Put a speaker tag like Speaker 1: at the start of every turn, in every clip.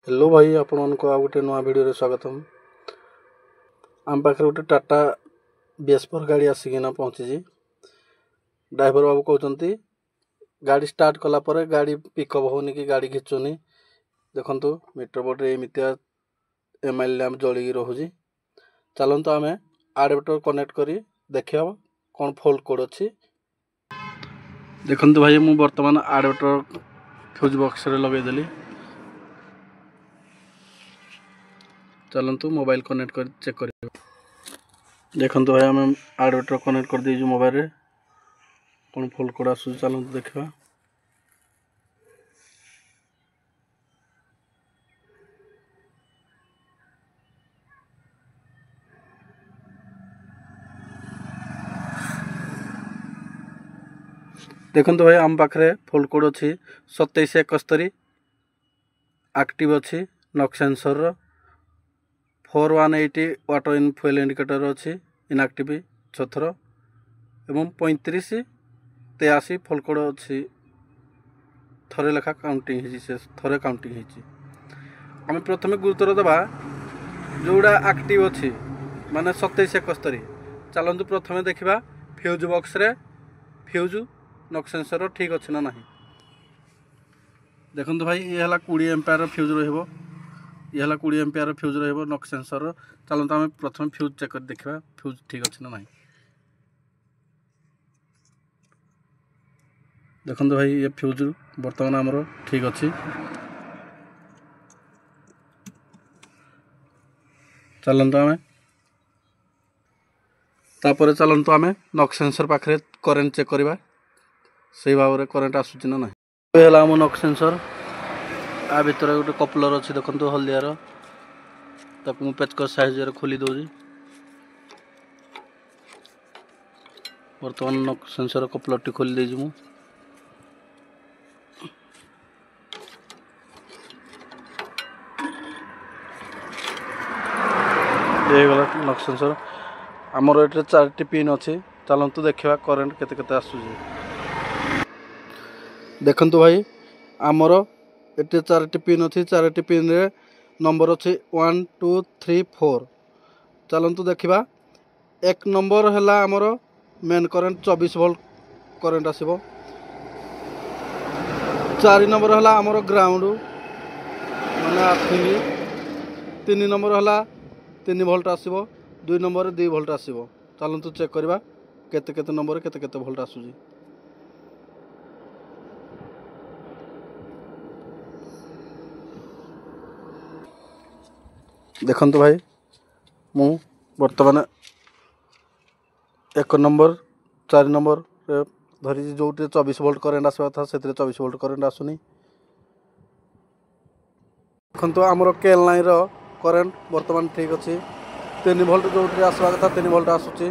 Speaker 1: Hello भाई आपण को आ गोटे नुआ वीडियो रे स्वागतम। आम पाखे गोटे टाटा BS4 गाड़ी आसिकिना पहुँची। ड्राइवर बाबू कहते गाड़ी स्टार्ट कला परे गाड़ी पिकअप होनी कि गाड़ी घिचुनी। देखंतु मीटर बोर्ड रे एमितिया MIL लैंप जलिकी रहुची। चलंतु आमे एडाप्टर कनेक्ट करी देखिया कौन फॉल्ट कोड अछि। देखंतु भाई मु वर्तमान एडाप्टर फ्यूज बॉक्स रे लगे देली। चलंतु मोबाइल कनेक्ट कर चेक कर। देखंतु भाई आम एडाप्टर कनेक्ट कर दीजिए मोबाइल रे कौन फॉल्ट कोड आसु। चलंतु देखा। देखंतु भाई आम पाखरे फॉल्ट कोड अछि 2771 एक्टिव अछि। नॉक सेंसर रो 4180 वाटर इन फ्यूल इंडिकेटर अच्छी इनएक्टिव 6 थर एवं 3583 फॉल्ट कोड अच्छी थरे लेखा काउंटिंग से थरे काउंटिंग आम प्रथम गुरुत्व देवा जोड़ा एक्टिव अच्छी माने 2771। चलतु प्रथम देखा फ्यूज बॉक्स रे फ्यूज नॉक सेंसर ठीक अच्छे ना नहीं। देखो भाई ये 20 एम्पायर फ्यूज रहिबो। ये 20 एम्पियर फ्यूज रहिबो नॉक सेंसर। चलते आम प्रथम फ्यूज चेक कर देखा फ्यूज ठीक अच्छे ना नहीं। देखो भाई ये फ्यूज बर्तमान आमर ठीक अच्छी। चलतु आम तापर चलतु आम नॉक सेंसर पाखे करेन्ट चेक करवा से भाव में करेन्ट आसूँ ना नहीं। ये आम नॉक सेंसर आ भितर गोटे कपलर अच्छी देखो हलदियार ताकू पेचकस साइज खोली दूसरी। बर्तमान नॉक सेंसर कपलर टी खोली देजी मु। गला नॉक सेंसर आमर ये 4टी पिन अच्छी। चलतु देखा करेन्ट केते केते आसुची। देखंतु भाई आमर ये 4टी पिन अच्छी। 4टी पिन रे नंबर अच्छी 1 2 3 4। चलतु देखा एक नंबर है आमर मेन करेन्ट 24 वोल्ट करेन्ट आसब। 4 नंबर है आमर ग्राउंड माने आर्थिंग। 3 नंबर है 3 वोल्ट आसब। 2 नंबर 2 वोल्ट आसब। चलतु चेक करवा केते केते नंबर केते केते वोल्ट आसुची। देखंतु भाई मु वर्तमान 1 नंबर 4 नंबर धरी जो 24 वोल्ट करेन्ट आसवा था से 24 वोल्ट करेन्ट आसुनी। देखो आमर केल लाइन करेन्ट बर्तमान ठीक अच्छी। 3 वोल्ट जो आसवा कथा 3 वोल्ट आसूची।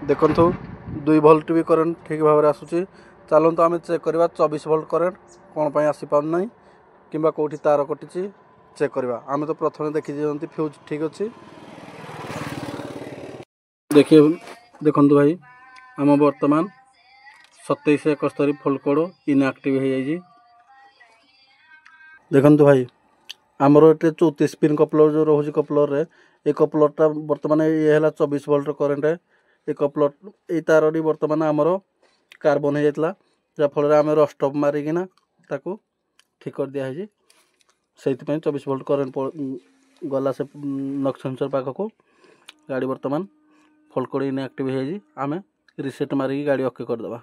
Speaker 1: देखो 2 वोल्ट भी करेन्ट ठीक भाव में आसूची। चलतु आम चेक करवा 24 वोल्ट करेन्ट कौन पर आसीपारना कि कौटी तार कटी चेक करवा। आम तो प्रथम देखी दिखती फ्यूज ठीक अच्छी। देखिए देखो भाई आम बर्तमान 2771 फॉल्ट कोड इनएक्टिव हो जाएगी। देखो भाई आमर ये 34 पिन कपलर जो रोचे कपलर रे ये कपलरटा बर्तमान ये है 24 वोल्ट करेन्ट। ये कपलर ये तारटी बर्तमान आमर कार्बन हो जाता जहाँफल आम रस्टअप मारिकिना ताकू ठीक कर दिखाई से 24 वोल्ट करेन्ट गला से नॉक सेंसर पाखक गाड़ी बर्तमान फॉल्ट कोड इनएक्टिव हो आम रिसेट मारिकी गाड़ी ओके करदे।